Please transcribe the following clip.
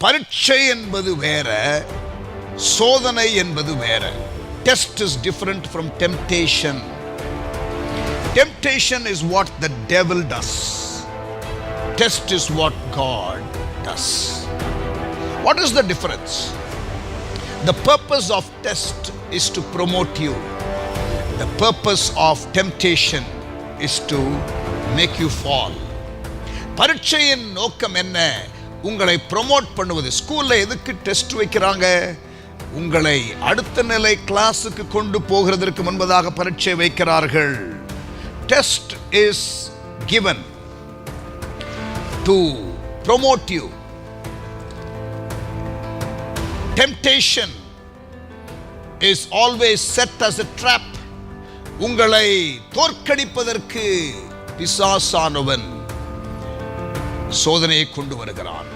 பரீட்சை என்பது வேற, சோதனை என்பது வேற. Test is different from temptation. Temptation is what the devil does. Test is what God does. What is the difference? The purpose of test is to promote you. The purpose of temptation is to make you fall. பரீட்சையின் நோக்கம் என்ன? உங்களை promote பண்ணுவது. ஸ்கூல்ல எதுக்கு test வைக்கிறாங்க? உங்களை அடுத்த நிலை கிளாஸுக்கு கொண்டு போகிறதற்கு முன்பதாக பரீட்சை வைக்கிறார்கள். Test is given to promote you. Temptation is always set as a trap. உங்களை தோற்கடிப்பதற்கு பிசாசானவன் சோதனையை கொண்டு வருகிறான்.